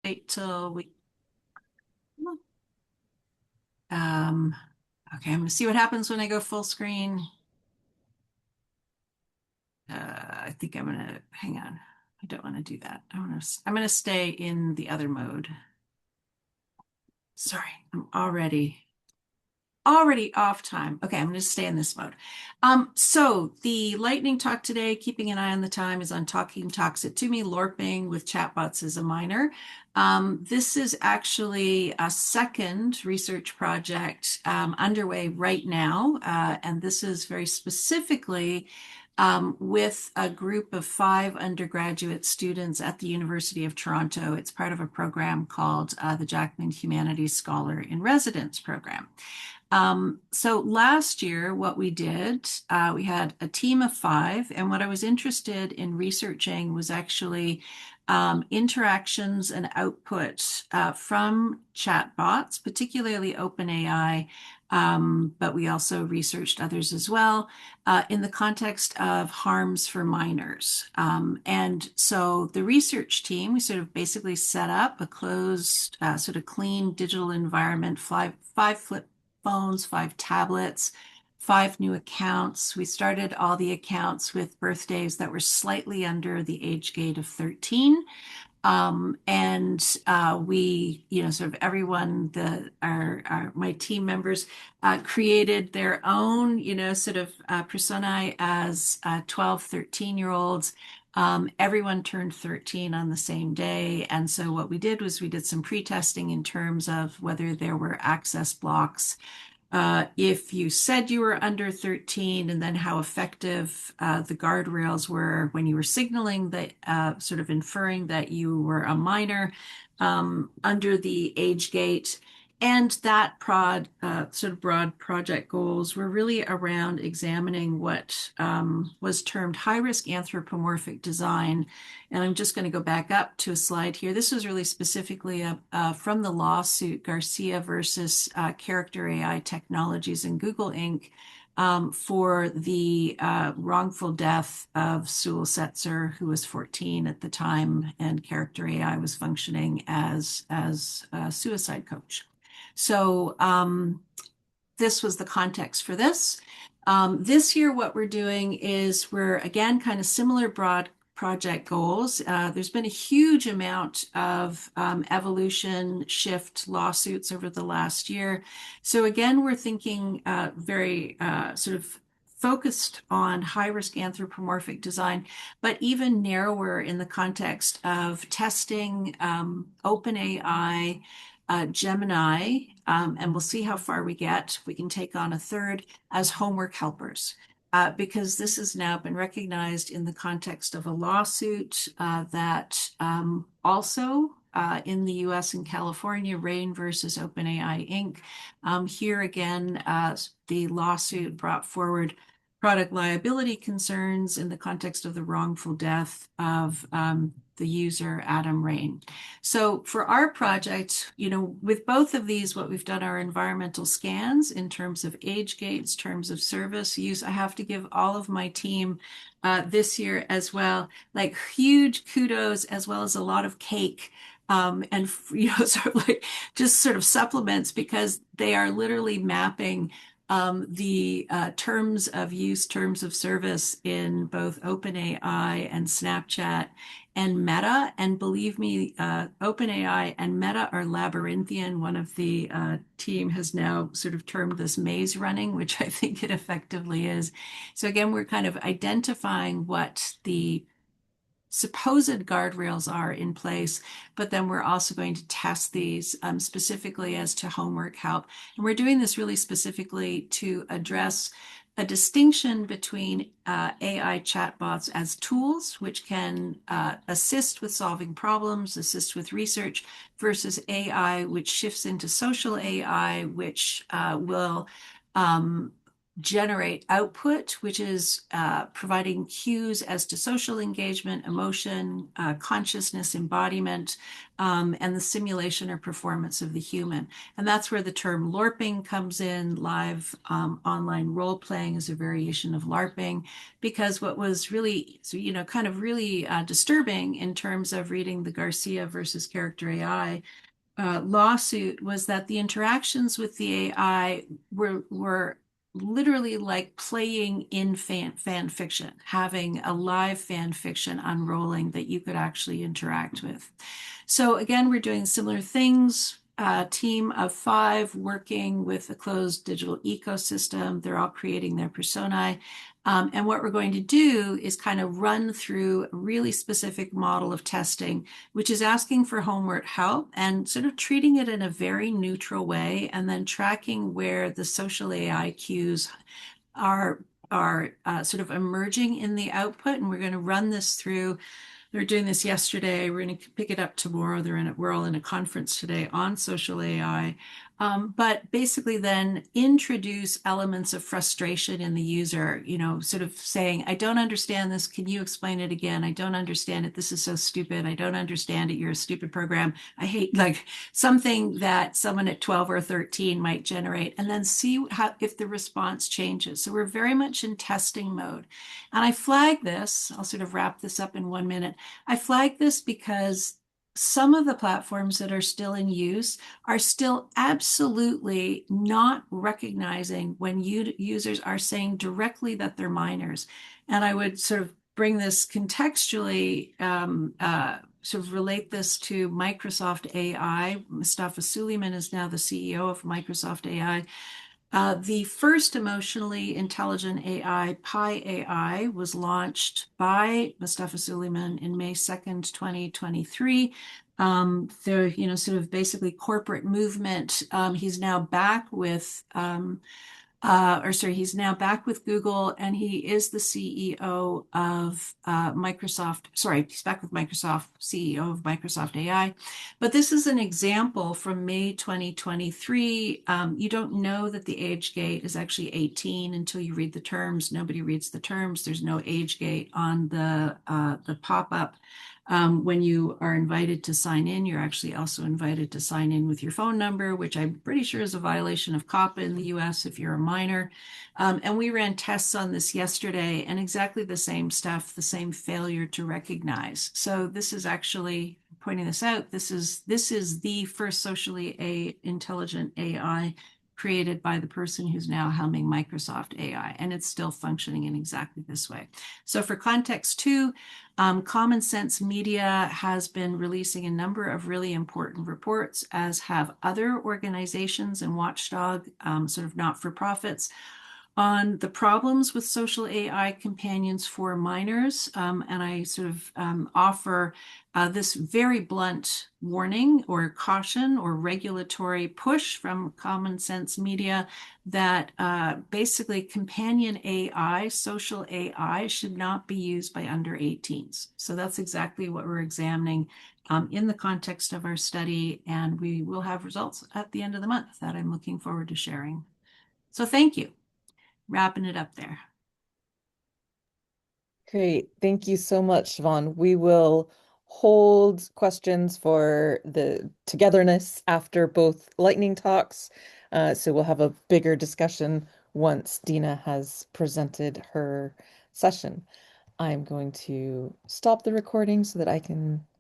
wait till we um okay, I'm gonna see what happens when I go full screen. I think I'm gonna hang on. I don't want to do that. I'm gonna stay in the other mode. Sorry, I'm already off time. Okay, I'm going to stay in this mode. So the lightning talk today, keeping an eye on the time, is on Talking Talks It To Me, LORPing with Chatbots as a minor. This is actually a second research project underway right now, and this is very specifically with a group of 5 undergraduate students at the University of Toronto. It's part of a program called the Jackman Humanities Scholar in Residence program. So last year, what we did, we had a team of 5, and what I was interested in researching was actually interactions and output from chatbots, particularly OpenAI, but we also researched others as well in the context of harms for minors. And so the research team, we sort of basically set up a closed, sort of clean digital environment, five flip phones, 5 tablets, 5 new accounts. We started all the accounts with birthdays that were slightly under the age gate of 13. And we, sort of everyone, my team members created their own, sort of personae as 12, 13-year-olds. Everyone turned 13 on the same day. And so what we did was we did some pre-testing in terms of whether there were access blocks if you said you were under 13, and then how effective the guardrails were when you were signaling that, sort of inferring that you were a minor under the age gate. And that sort of broad project goals were really around examining what was termed high-risk anthropomorphic design. And I'm just going to go back up to a slide here. This was really specifically from the lawsuit Garcia versus Character AI Technologies and Google Inc. For the wrongful death of Sewell Setzer, who was 14 at the time, and Character AI was functioning as a suicide coach. So this was the context for this. This year, what we're doing is we're, again, kind of similar broad project goals. There's been a huge amount of evolution shift lawsuits over the last year. So again, we're thinking very sort of focused on high-risk anthropomorphic design, but even narrower in the context of testing OpenAI, Gemini, and we'll see how far we get. We can take on a third as homework helpers. Because this has now been recognized in the context of a lawsuit that also in the US and California, Rain versus OpenAI Inc. Here again, the lawsuit brought forward product liability concerns in the context of the wrongful death of the user Adam Rain. So for our project, with both of these, what we've done are environmental scans in terms of age gates, terms of service use. I have to give all of my team this year as well, like huge kudos, as well as a lot of cake. And sort of like just sort of supplements, because they are literally mapping the terms of use, terms of service in both OpenAI and Snapchat and Meta. And believe me, OpenAI and Meta are labyrinthian. One of the team has now sort of termed this maze running, which I think it effectively is. So again, we're kind of identifying what the supposed guardrails are in place, but then we're also going to test these specifically as to homework help. And we're doing this really specifically to address a distinction between AI chatbots as tools, which can assist with solving problems, assist with research, versus AI, which shifts into social AI, which will generate output, which is providing cues as to social engagement, emotion, consciousness, embodiment, and the simulation or performance of the human. And that's where the term LORPing comes in. Live online role playing is a variation of LARPing, because what was really, kind of really disturbing in terms of reading the Garcia versus character AI lawsuit was that the interactions with the AI were literally like playing in fan fiction, having a live fan fiction unrolling that you could actually interact with. So again, we're doing similar things. A team of 5 working with a closed digital ecosystem. They're all creating their personae. And what we're going to do is kind of run through a really specific model of testing, which is asking for homework help and sort of treating it in a very neutral way, and then tracking where the social AI cues are sort of emerging in the output. And we're going to run this through. They're doing this yesterday. We're going to pick it up tomorrow. We're all in a conference today on social AI. But basically then introduce elements of frustration in the user, sort of saying, I don't understand this. Can you explain it again? I don't understand it. This is so stupid. I don't understand it. You're a stupid program. I hate, like, something that someone at 12 or 13 might generate, and then see if the response changes. So we're very much in testing mode. And I flag this, I'll sort of wrap this up in 1 minute. I flag this because some of the platforms that are still in use are still absolutely not recognizing when users are saying directly that they're minors. And I would sort of bring this contextually, sort of relate this to Microsoft AI. Mustafa Suleyman is now the CEO of Microsoft AI. The first emotionally intelligent AI, Pi AI, was launched by Mustafa Suleyman in May 2nd, 2023. The sort of basically corporate movement. He's now back with he's now back with Google, and he is the CEO of Microsoft. Sorry, he's back with Microsoft, CEO of Microsoft AI. But this is an example from May 2023. You don't know that the age gate is actually 18 until you read the terms. Nobody reads the terms. There's no age gate on the pop-up. When you are invited to sign in, you're actually also invited to sign in with your phone number, which I'm pretty sure is a violation of COPPA in the US if you're a minor. And we ran tests on this yesterday, and exactly the same stuff, the same failure to recognize. So this is actually pointing this out. This is the first socially intelligent AI created by the person who's now helming Microsoft AI, and it's still functioning in exactly this way. So for context 2, Common Sense Media has been releasing a number of really important reports, as have other organizations and watchdog sort of not-for-profits, on the problems with social AI companions for minors. And I sort of offer this very blunt warning or caution or regulatory push from Common Sense Media that basically companion AI, social AI, should not be used by under 18s. So that's exactly what we're examining in the context of our study, and we will have results at the end of the month that I'm looking forward to sharing. So thank you. Wrapping it up there. Great. Thank you so much, Siobhan. We will hold questions for the togetherness after both lightning talks. So we'll have a bigger discussion once Dina has presented her session. I'm going to stop the recording so that I can